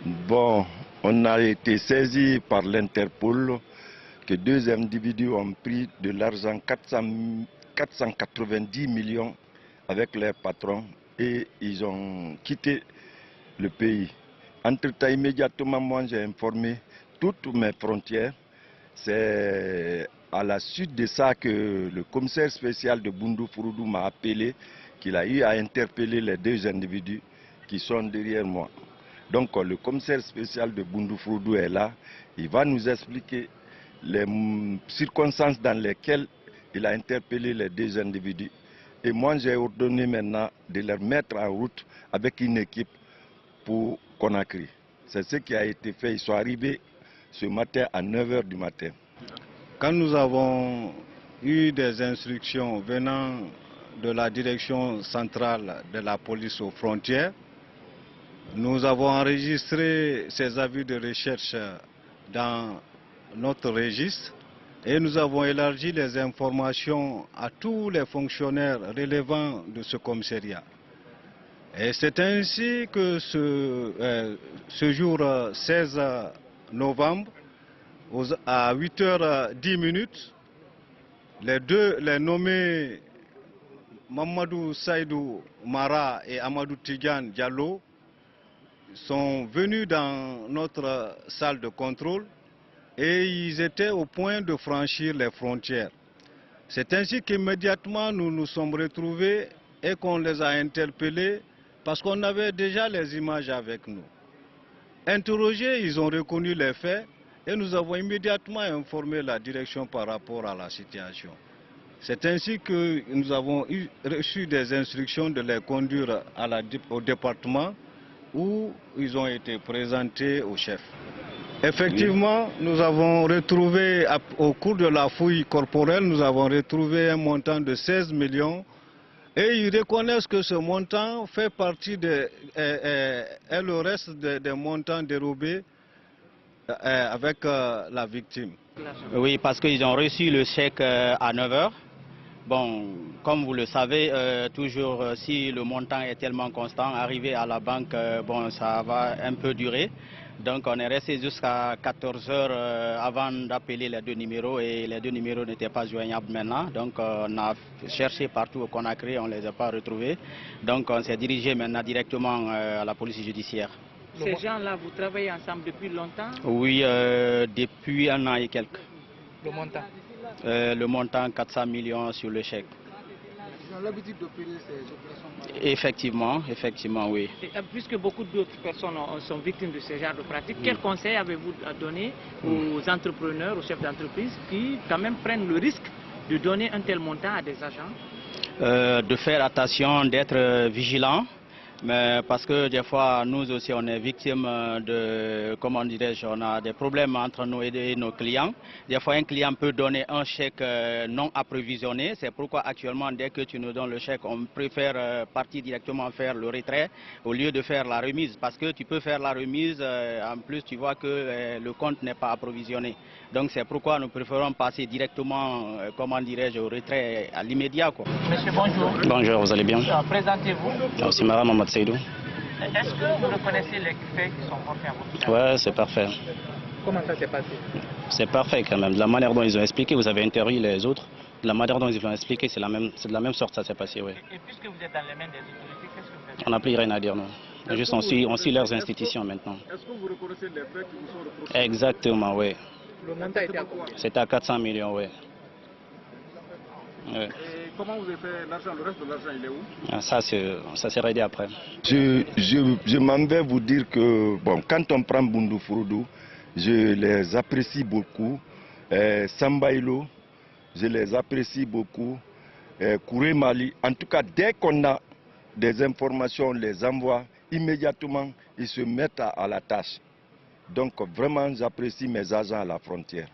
Bon, on a été saisi par l'Interpol que 2 individus ont pris de l'argent 490 millions avec leurs patrons et ils ont quitté le pays. Entre-temps, immédiatement, moi j'ai informé toutes mes frontières. C'est à la suite de ça que le commissaire spécial de Bundoufourou m'a appelé, qu'il a eu à interpeller les 2 individus qui sont derrière moi. Donc le commissaire spécial de Bundoufourou est là, il va nous expliquer les circonstances dans lesquelles il a interpellé les 2 individus. Et moi j'ai ordonné maintenant de les mettre en route avec une équipe pour Conakry. C'est ce qui a été fait, ils sont arrivés ce matin à 9 h du matin. Quand nous avons eu des instructions venant de la direction centrale de la police aux frontières, nous avons enregistré ces avis de recherche dans notre registre et nous avons élargi les informations à tous les fonctionnaires relevant de ce commissariat. Et c'est ainsi que ce jour 16 novembre, à 8 h 10, les nommés Mamadou Saïdou Mara et Amadou Tidjane Diallo sont venus dans notre salle de contrôle et ils étaient au point de franchir les frontières. C'est ainsi qu'immédiatement nous nous sommes retrouvés et qu'on les a interpellés parce qu'on avait déjà les images avec nous. Interrogés, ils ont reconnu les faits et nous avons immédiatement informé la direction par rapport à la situation. C'est ainsi que nous avons reçu des instructions de les conduire au département où ils ont été présentés au chef. Effectivement, nous avons retrouvé, au cours de la fouille corporelle, nous avons retrouvé un montant de 16 millions et ils reconnaissent que ce montant fait partie et le reste des montants dérobés avec la victime. Oui, parce qu'ils ont reçu le chèque à 9 h. Bon, comme vous le savez, toujours si le montant est tellement constant, arriver à la banque, bon, ça va un peu durer. Donc on est resté jusqu'à 14 h avant d'appeler les 2 numéros et les 2 numéros n'étaient pas joignables maintenant. Donc on a cherché partout au Conakry, on ne les a pas retrouvés. Donc on s'est dirigé maintenant directement à la police judiciaire. Ces gens-là, vous travaillez ensemble depuis longtemps? Oui, depuis 1 an et quelques. Le montant? Le montant 400 millions sur le chèque. Ils ont l'habitude d'opérer ces opérations? Effectivement, oui. Et puisque beaucoup d'autres personnes sont victimes de ce genre de pratiques, quel conseil avez-vous à donner aux entrepreneurs, aux chefs d'entreprise qui quand même prennent le risque de donner un tel montant à des agents? De faire attention, d'être vigilant. Mais parce que des fois, nous aussi, on est victime de, comment dirais-je, on a des problèmes entre nous et nos clients. Des fois, un client peut donner un chèque non approvisionné. C'est pourquoi actuellement, dès que tu nous donnes le chèque, on préfère partir directement faire le retrait au lieu de faire la remise. Parce que tu peux faire la remise, en plus, tu vois que le compte n'est pas approvisionné. Donc, c'est pourquoi nous préférons passer directement, comment dirais-je, au retrait à l'immédiat. Monsieur, bonjour. Bonjour, vous allez bien? Présentez-vous. C'est Mara Mohamed Seydou. Est-ce que vous reconnaissez les faits qui sont portés à votre charge? Ouais, c'est parfait. Comment ça s'est passé? C'est parfait quand même. De la manière dont ils ont expliqué, vous avez interrogé les autres. De la manière dont ils ont expliqué, c'est de la même sorte ça s'est passé, oui. Et puisque vous êtes dans les mains des autorités, qu'est-ce que vous faites? On n'a plus rien à dire, non. Juste on suit leurs institutions maintenant. Est-ce que vous reconnaissez les faits qui vous sont reprochés? Exactement, oui. Le montant était à combien? C'était à 400 millions, oui. Et comment vous avez fait l'argent? Le reste de l'argent, il est où? Ça s'est réglé après. Je m'en vais vous dire que bon, quand on prend Bundoufourou, je les apprécie beaucoup. Sambaïlo, je les apprécie beaucoup. Kouré Mali, en tout cas, dès qu'on a des informations, on les envoie immédiatement, ils se mettent à la tâche. Donc vraiment, j'apprécie mes agents à la frontière.